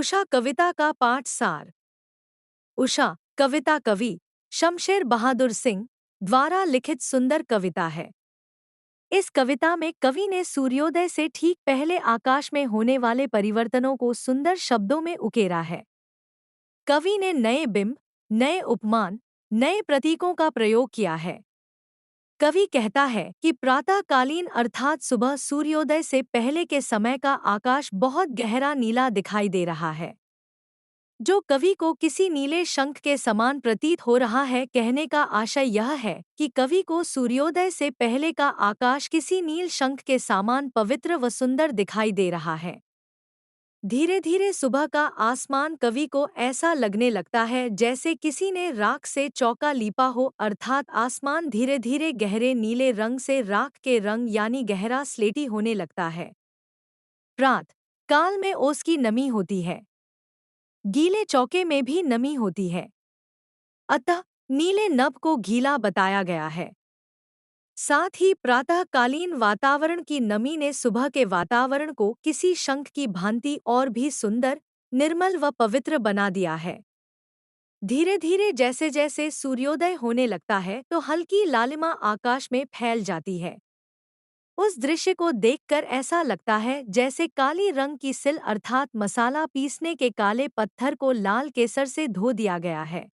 उषा कविता का पाठ सार। उषा कविता कवि शमशेर बहादुर सिंह द्वारा लिखित सुंदर कविता है। इस कविता में कवि ने सूर्योदय से ठीक पहले आकाश में होने वाले परिवर्तनों को सुंदर शब्दों में उकेरा है। कवि ने नए बिंब, नए उपमान, नए प्रतीकों का प्रयोग किया है। कवि कहता है कि प्रातःकालीन अर्थात सुबह सूर्योदय से पहले के समय का आकाश बहुत गहरा नीला दिखाई दे रहा है, जो कवि को किसी नीले शंख के समान प्रतीत हो रहा है। कहने का आशय यह है कि कवि को सूर्योदय से पहले का आकाश किसी नील शंख के समान पवित्र व सुंदर दिखाई दे रहा है। धीरे धीरे सुबह का आसमान कवि को ऐसा लगने लगता है जैसे किसी ने राख से चौका लीपा हो, अर्थात आसमान धीरे धीरे गहरे नीले रंग से राख के रंग यानी गहरा स्लेटी होने लगता है। प्रात काल में ओस की नमी होती है, गीले चौके में भी नमी होती है, अतः नीले नभ को गीला बताया गया है। साथ ही प्रातःकालीन वातावरण की नमी ने सुबह के वातावरण को किसी शंख की भांति और भी सुंदर, निर्मल व पवित्र बना दिया है। धीरे धीरे जैसे जैसे सूर्योदय होने लगता है तो हल्की लालिमा आकाश में फैल जाती है। उस दृश्य को देखकर ऐसा लगता है जैसे काली रंग की सिल अर्थात मसाला पीसने के काले पत्थर को लाल केसर से धो दिया गया है।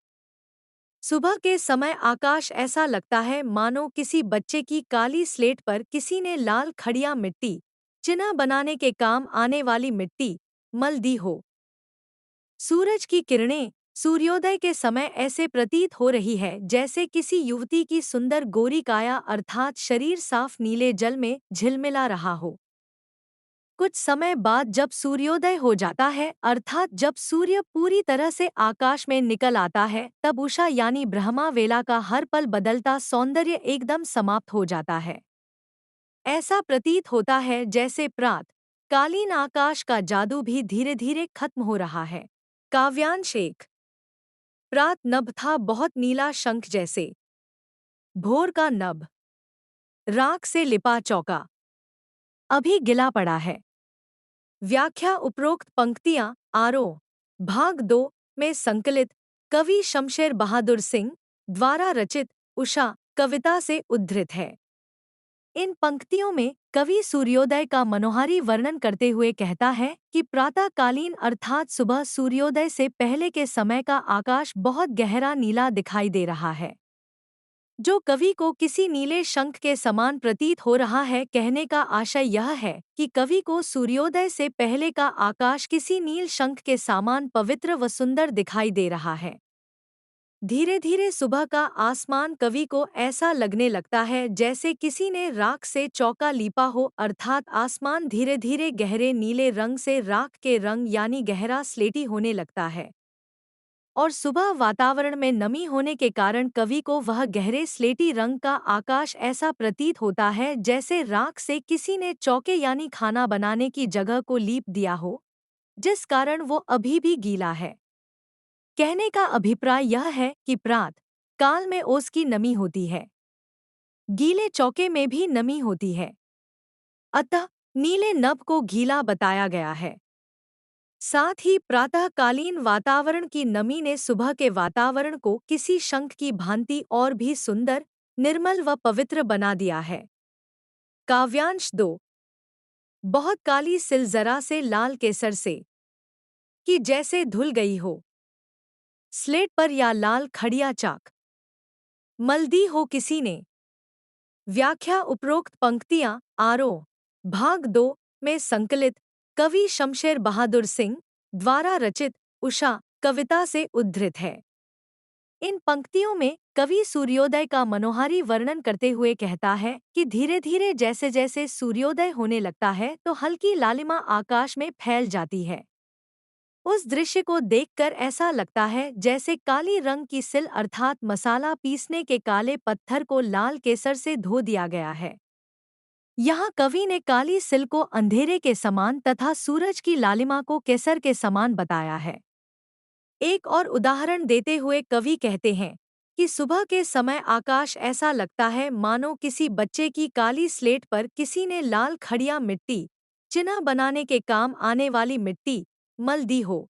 सुबह के समय आकाश ऐसा लगता है मानो किसी बच्चे की काली स्लेट पर किसी ने लाल खड़िया मिट्टी, चिन्ह बनाने के काम आने वाली मिट्टी, मल दी हो। सूरज की किरणें सूर्योदय के समय ऐसे प्रतीत हो रही है जैसे किसी युवती की सुंदर गोरी काया अर्थात शरीर साफ नीले जल में झिलमिला रहा हो। कुछ समय बाद जब सूर्योदय हो जाता है अर्थात जब सूर्य पूरी तरह से आकाश में निकल आता है, तब उषा यानी ब्रह्मा वेला का हर पल बदलता सौंदर्य एकदम समाप्त हो जाता है। ऐसा प्रतीत होता है जैसे प्रात कालीन आकाश का जादू भी धीरे धीरे खत्म हो रहा है। काव्यांश एक। प्रात नभ था बहुत नीला शंख जैसे, भोर का नभ राख से लिपा चौका अभी गिला पड़ा है। व्याख्या उपरोक्त पंक्तियां आरोह भाग 2 में संकलित कवि शमशेर बहादुर सिंह द्वारा रचित उषा कविता से उद्धृत है। इन पंक्तियों में कवि सूर्योदय का मनोहारी वर्णन करते हुए कहता है कि प्रातःकालीन अर्थात सुबह सूर्योदय से पहले के समय का आकाश बहुत गहरा नीला दिखाई दे रहा है, जो कवि को किसी नीले शंख के समान प्रतीत हो रहा है। कहने का आशय यह है कि कवि को सूर्योदय से पहले का आकाश किसी नील शंख के समान पवित्र व सुंदर दिखाई दे रहा है। धीरे धीरे सुबह का आसमान कवि को ऐसा लगने लगता है जैसे किसी ने राख से चौका लीपा हो, अर्थात आसमान धीरे धीरे गहरे नीले रंग से राख के रंग यानी गहरा स्लेटी होने लगता है। और सुबह वातावरण में नमी होने के कारण कवि को वह गहरे स्लेटी रंग का आकाश ऐसा प्रतीत होता है जैसे राख से किसी ने चौके यानी खाना बनाने की जगह को लीप दिया हो, जिस कारण वो अभी भी गीला है। कहने का अभिप्राय यह है कि प्रात काल में ओस की नमी होती है, गीले चौके में भी नमी होती है, अतः नीले नभ को गीला बताया गया है। साथ ही प्रातःकालीन वातावरण की नमी ने सुबह के वातावरण को किसी शंख की भांति और भी सुंदर, निर्मल व पवित्र बना दिया है। काव्यांश 2। बहुत काली सिल जरा से लाल केसर से कि जैसे धुल गई हो, स्लेट पर या लाल खड़िया चाक मल दी हो किसी ने। व्याख्या उपरोक्त पंक्तियां आरोह भाग 2 में संकलित कवि शमशेर बहादुर सिंह द्वारा रचित उषा कविता से उद्धृत है। इन पंक्तियों में कवि सूर्योदय का मनोहारी वर्णन करते हुए कहता है कि धीरे धीरे जैसे जैसे सूर्योदय होने लगता है तो हल्की लालिमा आकाश में फैल जाती है। उस दृश्य को देखकर ऐसा लगता है जैसे काली रंग की सिल अर्थात मसाला पीसने के काले पत्थर को लाल केसर से धो दिया गया है। यहाँ कवि ने काली सिल को अंधेरे के समान तथा सूरज की लालिमा को केसर के समान बताया है। एक और उदाहरण देते हुए कवि कहते हैं कि सुबह के समय आकाश ऐसा लगता है मानो किसी बच्चे की काली स्लेट पर किसी ने लाल खड़िया मिट्टी, चिन्ह बनाने के काम आने वाली मिट्टी, मल दी हो।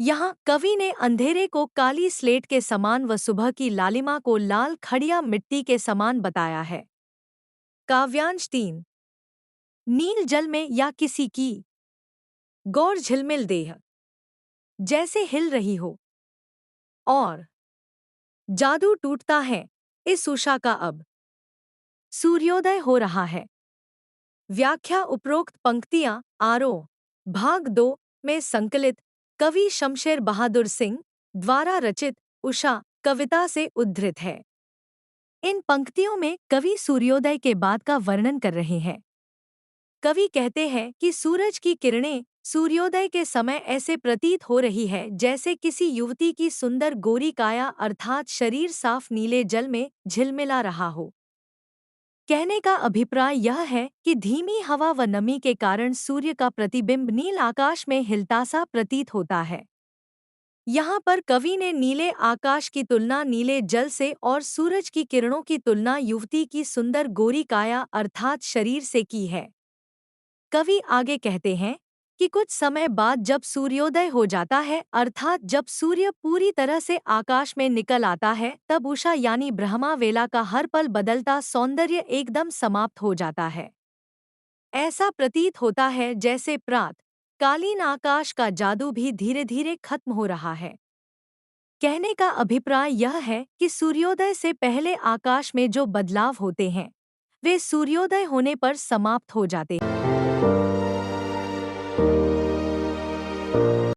यहाँ कवि ने अंधेरे को काली स्लेट के समान व सुबह की लालिमा को लाल खड़िया मिट्टी के समान बताया है। काव्यांश 3। नील जल में या किसी की गौर झिलमिल देह जैसे हिल रही हो और जादू टूटता है इस उषा का अब सूर्योदय हो रहा है। व्याख्या उपरोक्त पंक्तियां आरोह भाग 2 में संकलित कवि शमशेर बहादुर सिंह द्वारा रचित उषा कविता से उद्धृत है। इन पंक्तियों में कवि सूर्योदय के बाद का वर्णन कर रहे हैं। कवि कहते हैं कि सूरज की किरणें सूर्योदय के समय ऐसे प्रतीत हो रही है जैसे किसी युवती की सुंदर गोरी काया अर्थात शरीर साफ नीले जल में झिलमिला रहा हो। कहने का अभिप्राय यह है कि धीमी हवा व नमी के कारण सूर्य का प्रतिबिंब नील आकाश में हिलता सा प्रतीत होता है। यहाँ पर कवि ने नीले आकाश की तुलना नीले जल से और सूरज की किरणों की तुलना युवती की सुंदर गोरी काया अर्थात शरीर से की है। कवि आगे कहते हैं कि कुछ समय बाद जब सूर्योदय हो जाता है अर्थात जब सूर्य पूरी तरह से आकाश में निकल आता है तब उषा यानी ब्रह्मा वेला का हर पल बदलता सौंदर्य एकदम समाप्त हो जाता है। ऐसा प्रतीत होता है जैसे प्रात कालीन आकाश का जादू भी धीरे धीरे खत्म हो रहा है। कहने का अभिप्राय यह है कि सूर्योदय से पहले आकाश में जो बदलाव होते हैं वे सूर्योदय होने पर समाप्त हो जाते हैं।